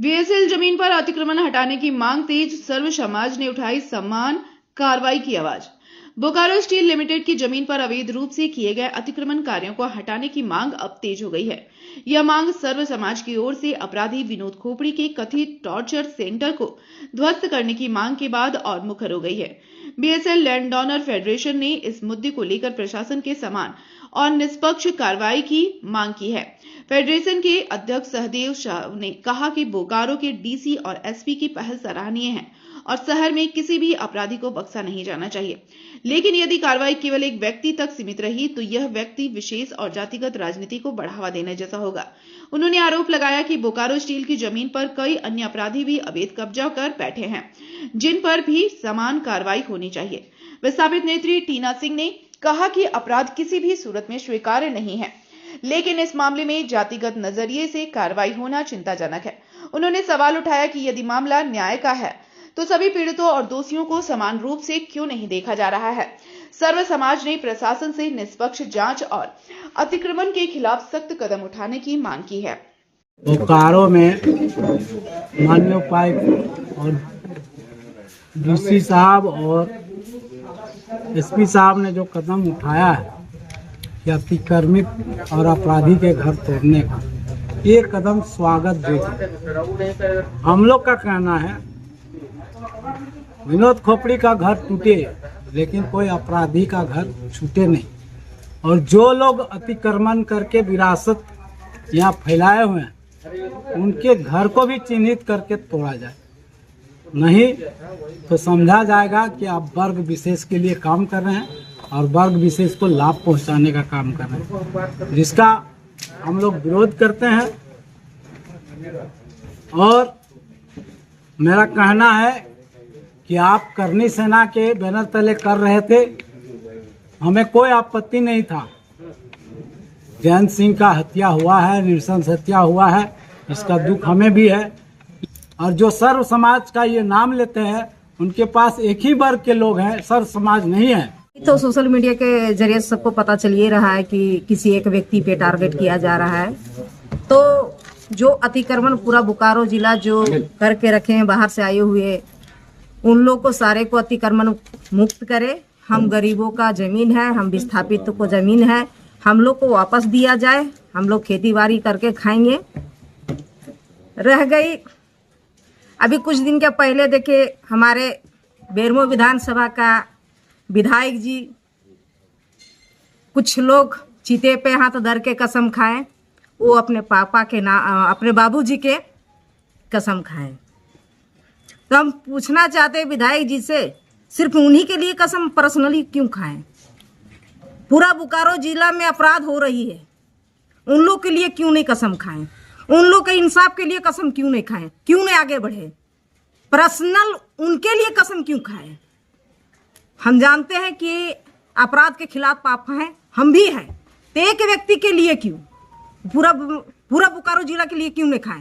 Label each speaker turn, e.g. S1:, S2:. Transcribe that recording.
S1: BSL जमीन पर अतिक्रमण हटाने की मांग तेज, सर्व समाज ने उठाई समान कार्रवाई की आवाज। बोकारो स्टील लिमिटेड की जमीन पर अवैध रूप से किए गए अतिक्रमण कार्यों को हटाने की मांग अब तेज हो गई है। यह मांग सर्व समाज की ओर से अपराधी विनोद खोपड़ी के कथित टॉर्चर सेंटर को ध्वस्त करने की मांग के बाद और मुखर हो गई है। बीएसएल लैंड डोनर फेडरेशन ने इस मुद्दे को लेकर प्रशासन के समान और निष्पक्ष कार्रवाई की मांग की है। फेडरेशन के अध्यक्ष सहदेव शाह ने कहा कि बोकारो के डीसी और एसपी की पहल सराहनीय है और शहर में किसी भी अपराधी को बख्शा नहीं जाना चाहिए, लेकिन यदि कार्रवाई केवल एक व्यक्ति तक सीमित रही तो यह व्यक्ति विशेष और जातिगत राजनीति को बढ़ावा देने जैसा होगा। उन्होंने आरोप लगाया कि बोकारो स्टील की जमीन पर कई अन्य अपराधी भी अवैध कब्जा कर बैठे हैं, जिन पर भी समान कार्रवाई होनी चाहिए। विस्थापित नेत्री टीना सिंह ने कहा कि अपराध किसी भी सूरत में स्वीकार्य नहीं है, लेकिन इस मामले में जातिगत नजरिए से कार्रवाई होना चिंताजनक है। उन्होंने सवाल उठाया कि यदि मामला न्याय का है तो सभी पीड़ितों और दोषियों को समान रूप से क्यों नहीं देखा जा रहा है। सर्व समाज ने प्रशासन से निष्पक्ष जांच और अतिक्रमण के खिलाफ सख्त कदम उठाने की मांग की है।
S2: बोकारो में माननीय उपायुक्त और डीसी साहब और एसपी साहब ने जो कदम उठाया है कि अतिक्रमित और अपराधी के घर तोड़ने का, ये कदम स्वागत योग्य। हम लोग का कहना है विनोद खोपड़ी का घर टूटे लेकिन कोई अपराधी का घर छूटे नहीं, और जो लोग अतिक्रमण करके विरासत यहाँ फैलाए हुए हैं उनके घर को भी चिन्हित करके तोड़ा जाए, नहीं तो समझा जाएगा कि आप वर्ग विशेष के लिए काम कर रहे हैं और वर्ग विशेष को लाभ पहुंचाने का काम कर रहे हैं, जिसका हम लोग विरोध करते हैं। और मेरा कहना है कि आप करनी सेना के बैनर तले कर रहे थे, हमें कोई आपत्ति नहीं था। जयंत सिंह का हत्या हुआ है, नृशंस हत्या हुआ है, इसका दुख हमें भी है। और जो सर्व समाज का ये नाम लेते हैं उनके पास एक ही वर्ग के लोग हैं, सर्व समाज नहीं है।
S3: तो सोशल मीडिया के जरिए सबको पता चल ये रहा है कि किसी एक व्यक्ति पे टारगेट किया जा रहा है। तो जो अतिक्रमण पूरा बोकारो जिला जो करके रखे हैं बाहर से आए हुए, उन लोग को सारे को अतिक्रमण मुक्त करे। हम गरीबों का जमीन है, हम विस्थापित को जमीन है, हम लोग को वापस दिया जाए। हम लोग खेती बाड़ी करके खाएंगे। रह गई अभी कुछ दिन के पहले देखे हमारे बेरमो विधानसभा का विधायक जी, कुछ लोग चीते पे हाथ धर के कसम खाएं, वो अपने पापा के अपने बाबूजी के कसम खाएं। तो हम पूछना चाहते हैं विधायक जी से, सिर्फ उन्हीं के लिए कसम पर्सनली क्यों खाएं? पूरा बोकारो जिला में अपराध हो रही है, उन लोग के लिए क्यों नहीं कसम खाएं? उन लोग के इंसाफ के लिए कसम क्यों नहीं खाएं? क्यों नहीं आगे बढ़े? पर्सनल उनके लिए कसम क्यों खाएं? हम जानते हैं कि अपराध के खिलाफ पाप हैं, हम भी हैं, तो एक व्यक्ति के लिए क्यों? पूरा बोकारो जिला के लिए क्यों नहीं खाएं?